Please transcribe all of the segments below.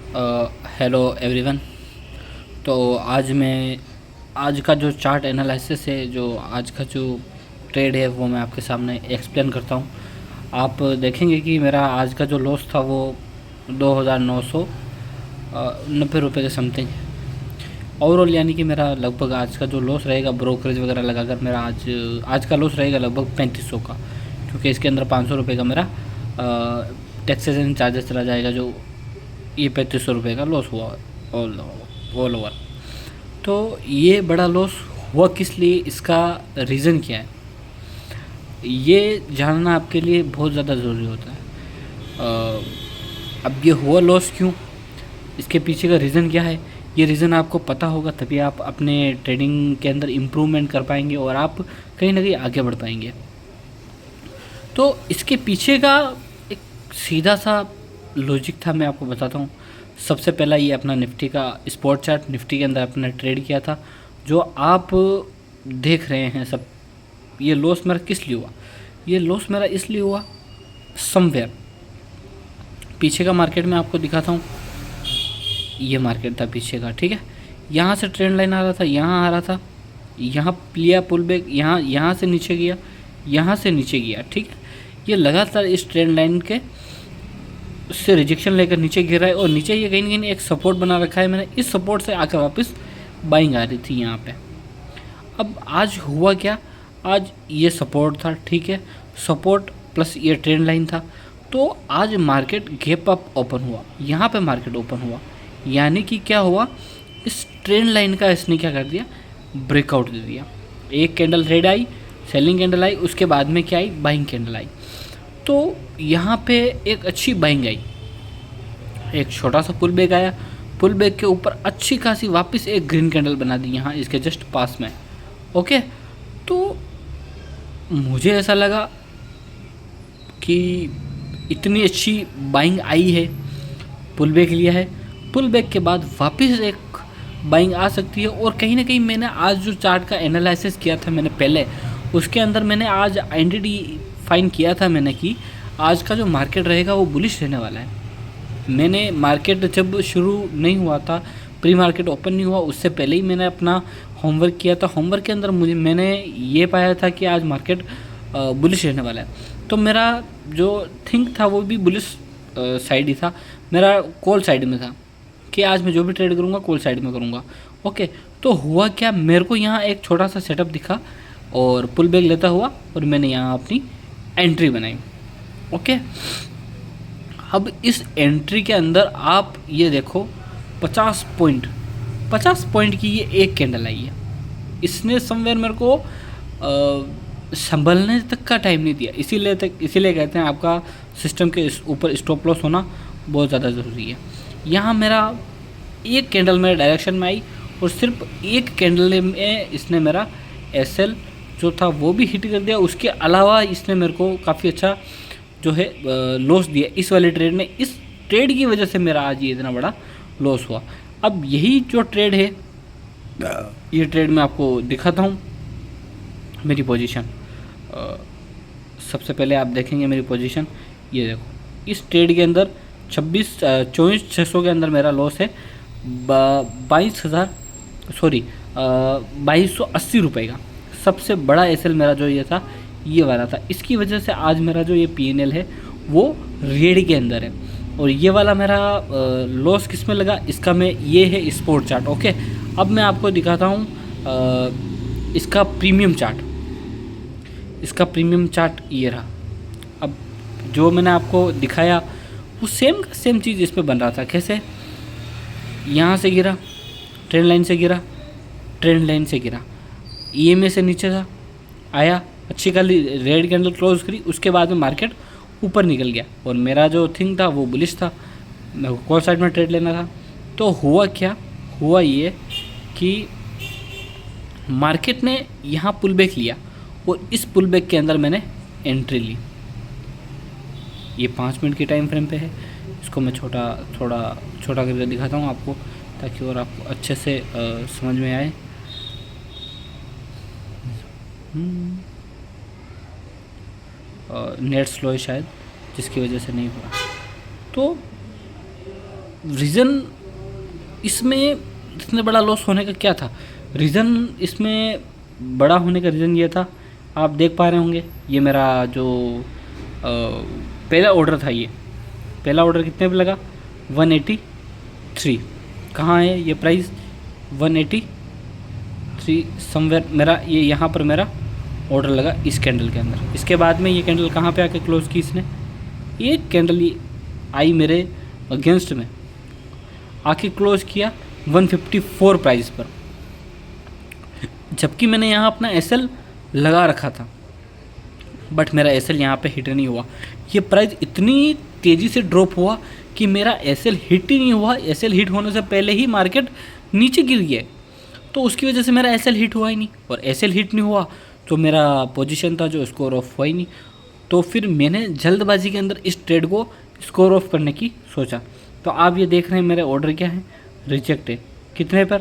Hello everyone. तो आज का जो चार्ट एनालिसिस है, जो आज का जो ट्रेड है, वो मैं आपके सामने एक्सप्लेन करता हूँ। आप देखेंगे कि मेरा आज का जो लॉस था वो 2,990 रुपये के समथिंग है ओवरऑल। यानी कि मेरा लगभग आज का जो लॉस रहेगा ब्रोकरेज वगैरह लगाकर मेरा आज का लॉस रहेगा लगभग 3500 का, क्योंकि इसके अंदर 500 रुपये का मेरा टैक्सेस एंड चार्जेस चला जाएगा, जो ये 3500 रुपये का लॉस हुआ ऑल ओवर। तो ये बड़ा लॉस हुआ किस लिए, इसका रीज़न क्या है, ये जानना आपके लिए बहुत ज़्यादा ज़रूरी होता है। अब ये हुआ लॉस क्यों, इसके पीछे का रीज़न क्या है, ये रीज़न आपको पता होगा तभी आप अपने ट्रेडिंग के अंदर इम्प्रूवमेंट कर पाएंगे और आप कहीं ना कहीं आगे बढ़ पाएंगे। तो इसके पीछे का एक सीधा सा लॉजिक था, मैं आपको बताता हूँ। सबसे पहला ये अपना निफ्टी का स्पॉट चार्ट, निफ्टी के अंदर अपने ट्रेड किया था, जो आप देख रहे हैं सब। ये लॉस मेरा किस लिए हुआ, ये लॉस मेरा इसलिए हुआ समवेयर पीछे का मार्केट में आपको दिखाता हूँ। ये मार्केट था पीछे का, ठीक है। यहाँ से ट्रेंड लाइन आ रहा था, यहाँ आ रहा था, यहाँ लिया पुल बैक, यहाँ से नीचे गया, यहाँ से नीचे गया, ठीक है। ये लगातार इस ट्रेंड लाइन के उससे रिजेक्शन लेकर नीचे गिर रहा है, और नीचे ये कहीं ना कहीं एक सपोर्ट बना रखा है मैंने। इस सपोर्ट से आकर वापस बाइंग आ रही थी यहाँ पे। अब आज हुआ क्या, आज ये सपोर्ट था, ठीक है, सपोर्ट प्लस ये ट्रेंड लाइन था। तो आज मार्केट गैप अप ओपन हुआ, यहाँ पे मार्केट ओपन हुआ, यानी कि क्या हुआ, इस ट्रेंड लाइन का इसने क्या कर दिया, ब्रेकआउट दे दिया। एक कैंडल रेड आई, सेलिंग कैंडल आई, उसके बाद में क्या आई, बाइंग कैंडल आई। तो यहाँ पे एक अच्छी बाइंग आई, एक छोटा सा पुल बैक आया, पुल बैक के ऊपर अच्छी खासी वापस एक ग्रीन कैंडल बना दी यहाँ इसके जस्ट पास में। ओके, तो मुझे ऐसा लगा कि इतनी अच्छी बाइंग आई है, पुल बैक लिया है, पुल बैक के बाद वापस एक बाइंग आ सकती है। और कहीं ना कहीं मैंने आज जो चार्ट का एनालिसिस किया था मैंने पहले, उसके अंदर मैंने आज आइडेंटिटी फाइन किया था मैंने कि आज का जो मार्केट रहेगा वो बुलिश रहने वाला है। मैंने मार्केट जब शुरू नहीं हुआ था, प्री मार्केट ओपन नहीं हुआ, उससे पहले ही मैंने अपना होमवर्क किया था। होमवर्क के अंदर मैंने ये पाया था कि आज मार्केट बुलिश रहने वाला है। तो मेरा जो थिंक था वो भी बुलिश साइड ही था, मेरा कॉल साइड में था कि आज मैं जो भी ट्रेड करूँगा कॉल साइड में करूँगा। ओके, तो हुआ क्या, मेरे को यहाँ एक छोटा सा सेटअप दिखा और पुल बैक लेता हुआ, और मैंने यहाँ अपनी एंट्री बनाई। ओके, अब इस एंट्री के अंदर आप ये देखो 50 पॉइंट की ये एक कैंडल आई है। इसने समवेयर मेरे को संभलने तक का टाइम नहीं दिया। इसीलिए कहते हैं आपका सिस्टम के ऊपर स्टॉप लॉस होना बहुत ज़्यादा ज़रूरी है। यहाँ मेरा एक कैंडल मेरे डायरेक्शन में आई, और सिर्फ एक कैंडल में इसने मेरा एसएल जो था वो भी हिट कर दिया। उसके अलावा इसने मेरे को काफ़ी अच्छा जो है लॉस दिया इस वाले ट्रेड में। इस ट्रेड की वजह से मेरा आज ये इतना बड़ा लॉस हुआ। अब यही जो ट्रेड है, ये ट्रेड मैं आपको दिखाता हूँ मेरी पोजीशन। सबसे पहले आप देखेंगे मेरी पोजीशन, ये देखो, इस ट्रेड के अंदर 24,600 के अंदर मेरा लॉस है 2280 रुपये का। सबसे बड़ा एसएल मेरा जो ये था, ये वाला था। इसकी वजह से आज मेरा जो ये पीएनएल है वो रेड के अंदर है। और ये वाला मेरा लॉस किस में लगा, इसका मैं, ये है स्पॉट चार्ट। ओके, अब मैं आपको दिखाता हूँ इसका प्रीमियम चार्ट। इसका प्रीमियम चार्ट ये रहा। अब जो मैंने आपको दिखाया वो सेम चीज़ इस पर बन रहा था। कैसे, यहाँ से गिरा, ट्रेंड लाइन से गिरा, ट्रेंड लाइन से गिरा, ईएमए से नीचे था, आया, अच्छी खाली रेड कैंडल क्लोज करी, उसके बाद में मार्केट ऊपर निकल गया। और मेरा जो थिंक था वो बुलिश था, मेरे को कॉल साइड में ट्रेड लेना था। तो हुआ क्या, हुआ ये कि मार्केट ने यहाँ पुल बैक लिया, और इस पुल बैक के अंदर मैंने एंट्री ली। ये 5 मिनट की टाइम फ्रेम पे है। इसको मैं थोड़ा छोटा करके दिखाता हूँ आपको, ताकि और आपको अच्छे से समझ में आए। नेट स्लो है शायद, जिसकी वजह से नहीं हो रहा। तो रीज़न इसमें इतने बड़ा लॉस होने का क्या था? रीज़न इसमें बड़ा होने का रीज़न ये था, आप देख पा रहे होंगे, ये मेरा जो पहला ऑर्डर था, ये पहला ऑर्डर कितने पे लगा? 183। कहाँ है ये प्राइस? 183 समवेयर मेरा ये यहाँ पर मेरा ऑर्डर लगा इस कैंडल के अंदर। इसके बाद में ये कैंडल कहाँ पे आके क्लोज़ की इसने? ये कैंडल ये आई मेरे अगेंस्ट में, आके क्लोज़ किया 154 प्राइस पर, जबकि मैंने यहाँ अपना एसएल लगा रखा था, बट मेरा एसएल यहाँ पे हिट नहीं हुआ। ये प्राइस इतनी तेज़ी से ड्रॉप हुआ कि मेरा एसएल हिट ही नहीं हुआ। एसएल हिट होने से पहले ही मार्केट नीचे गिर गया, तो उसकी वजह से मेरा एसएल हिट हुआ ही नहीं, और एसएल हिट नहीं हुआ तो मेरा पोजीशन था जो स्कोर ऑफ हुआ ही नहीं। तो फिर मैंने जल्दबाजी के अंदर इस ट्रेड को स्कोर ऑफ करने की सोचा। तो आप ये देख रहे हैं मेरे ऑर्डर क्या है, रिजेक्ट है। कितने पर?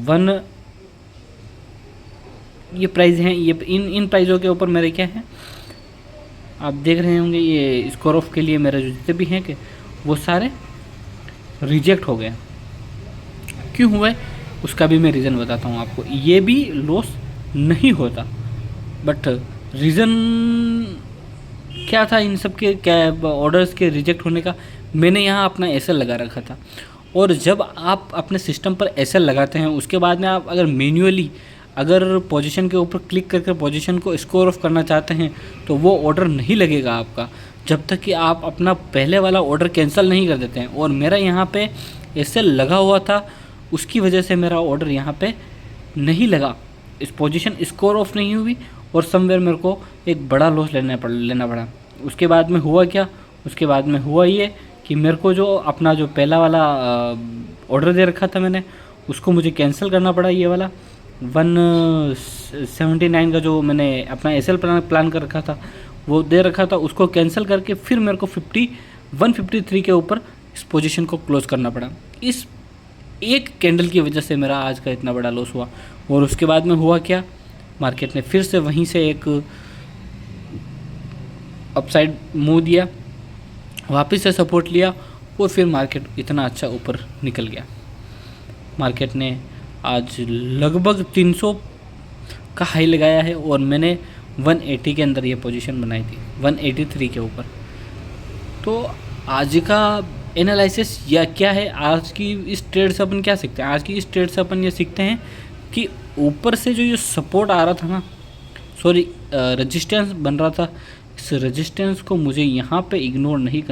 वन, ये प्राइस हैं, ये इन प्राइज़ों के ऊपर मेरे क्या है, आप देख रहे होंगे, ये स्कोर ऑफ के लिए मेरे जो जितने भी हैं कि वो सारे रिजेक्ट हो गए। क्यों हुआ है उसका भी मैं रीज़न बताता हूँ आपको। ये भी लॉस नहीं होता, बट रीज़न क्या था इन सब के, क्या ऑर्डर्स के रिजेक्ट होने का? मैंने यहाँ अपना एसएल लगा रखा था, और जब आप अपने सिस्टम पर एसएल लगाते हैं उसके बाद में आप अगर मैन्युअली अगर पोजीशन के ऊपर क्लिक करके पोजीशन को स्कोर ऑफ करना चाहते हैं तो वो ऑर्डर नहीं लगेगा आपका, जब तक कि आप अपना पहले वाला ऑर्डर कैंसिल नहीं कर देते हैं। और मेरा यहाँ पे एसएल लगा हुआ था, उसकी वजह से मेरा ऑर्डर यहाँ पे नहीं लगा, इस पोजीशन स्कोर ऑफ नहीं हुई, और समवेयर मेरे को एक बड़ा लॉस लेना पड़ा। उसके बाद में हुआ क्या? उसके बाद में हुआ ये कि मेरे को जो अपना जो पहला वाला ऑर्डर दे रखा था मैंने, उसको मुझे कैंसिल करना पड़ा। ये वाला 179 का जो मैंने अपना एसएल प्लान कर रखा था, वो दे रखा था, उसको कैंसिल करके फिर मेरे को 153 के ऊपर इस पोजीशन को क्लोज करना पड़ा। इस एक कैंडल की वजह से मेरा आज का इतना बड़ा लॉस हुआ। और उसके बाद में हुआ क्या, मार्केट ने फिर से वहीं से एक अपसाइड मूव दिया, वापस से सपोर्ट लिया, और फिर मार्केट इतना अच्छा ऊपर निकल गया। मार्केट ने आज लगभग 300 का हाई लगाया है, और मैंने 180 के अंदर ये पोजीशन बनाई थी, 183 के ऊपर। तो आज का एनालिसिस या क्या है, आज की इस ट्रेड से अपन क्या सीखते हैं? आज की इस ट्रेड से अपन ये सीखते हैं कि ऊपर से जो ये सपोर्ट आ रहा था ना, सॉरी रेजिस्टेंस बन रहा था, इस रेजिस्टेंस को मुझे यहाँ पे इग्नोर नहीं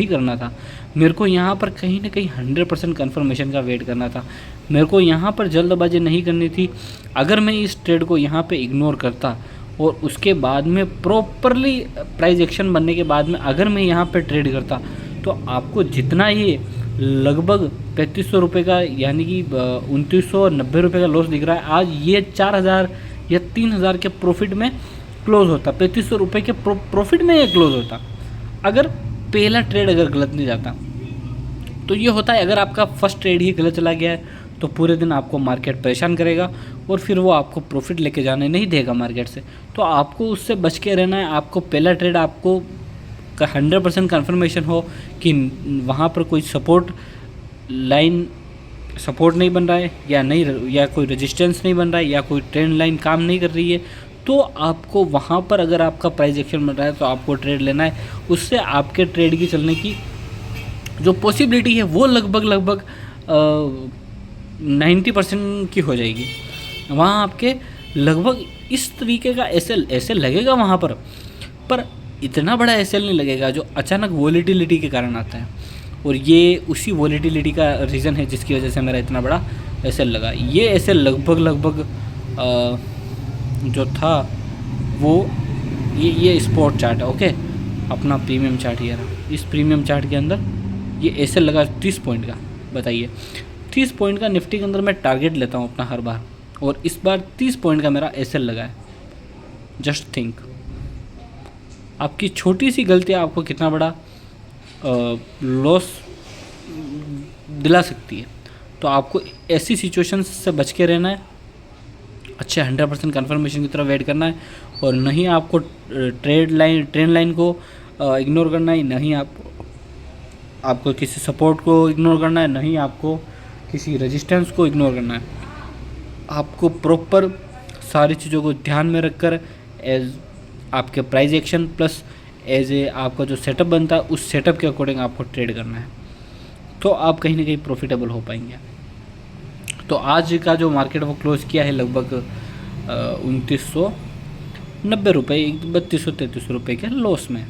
करना था। मेरे को यहाँ पर कहीं ना कहीं 100% कन्फर्मेशन का वेट करना था। मेरे को यहाँ पर जल्दबाजी नहीं करनी थी। अगर मैं इस ट्रेड को यहाँ पे इग्नोर करता और उसके बाद में प्रॉपरली प्राइस एक्शन बनने के बाद में अगर मैं यहाँ पे ट्रेड करता, तो आपको जितना ये लगभग 3500 रुपये का, यानी कि 2990 रुपये का लॉस दिख रहा है, आज ये 4000 या 3000 के प्रॉफिट में क्लोज होता। 3500 रुपये के प्रॉफिट में ये क्लोज होता, अगर पहला ट्रेड अगर गलत नहीं जाता। तो ये होता है, अगर आपका फर्स्ट ट्रेड ही गलत चला गया है तो पूरे दिन आपको मार्केट परेशान करेगा, और फिर वो आपको प्रॉफिट लेके जाने नहीं देगा मार्केट से। तो आपको उससे बच के रहना है। आपको पहला ट्रेड आपको 100% कन्फर्मेशन हो कि वहाँ पर कोई सपोर्ट नहीं बन रहा है, या कोई रेजिस्टेंस नहीं बन रहा है, या कोई ट्रेंड लाइन काम नहीं कर रही है, तो आपको वहाँ पर अगर आपका प्राइस एक्शन बन रहा है तो आपको ट्रेड लेना है। उससे आपके ट्रेड की चलने की जो पॉसिबिलिटी है वो लगभग 90% की हो जाएगी। वहाँ आपके लगभग इस तरीके का एसएल लगेगा वहाँ पर इतना बड़ा एसएल नहीं लगेगा जो अचानक वॉलेटिलिटी के कारण आता है, और ये उसी वॉलेटिलिटी का रीज़न है जिसकी वजह से मेरा इतना बड़ा एसएल लगा। ये एसएल लगभग जो था वो ये स्पॉट चार्ट है, ओके, अपना प्रीमियम चार्ट ये रहा। इस प्रीमियम चार्ट के अंदर ये एसएल लगा 30 पॉइंट का। बताइए, 30 पॉइंट का निफ्टी के अंदर मैं टारगेट लेता हूँ अपना हर बार, और इस बार 30 पॉइंट का मेरा एसएल लगा है। जस्ट थिंक, आपकी छोटी सी गलती आपको कितना बड़ा लॉस दिला सकती है। तो आपको ऐसी सिचुएशंस से बच के रहना है, अच्छे 100% कन्फर्मेशन की तरफ वेट करना है, और नहीं आपको ट्रेंड लाइन को इग्नोर करना है, नहीं आपको आपको किसी सपोर्ट को इग्नोर करना है, नहीं आपको किसी रेजिस्टेंस को इग्नोर करना है। आपको प्रॉपर सारी चीज़ों को ध्यान में रखकर एज आपके price action plus as a आपका जो सेटअप बनता है उस सेटअप के अकॉर्डिंग आपको ट्रेड करना है, तो आप कहीं ना कहीं प्रॉफिटेबल हो पाएंगे। तो आज का जो मार्केट वो क्लोज किया है लगभग 2990 रुपये, 3200-3300 रुपये के लॉस में।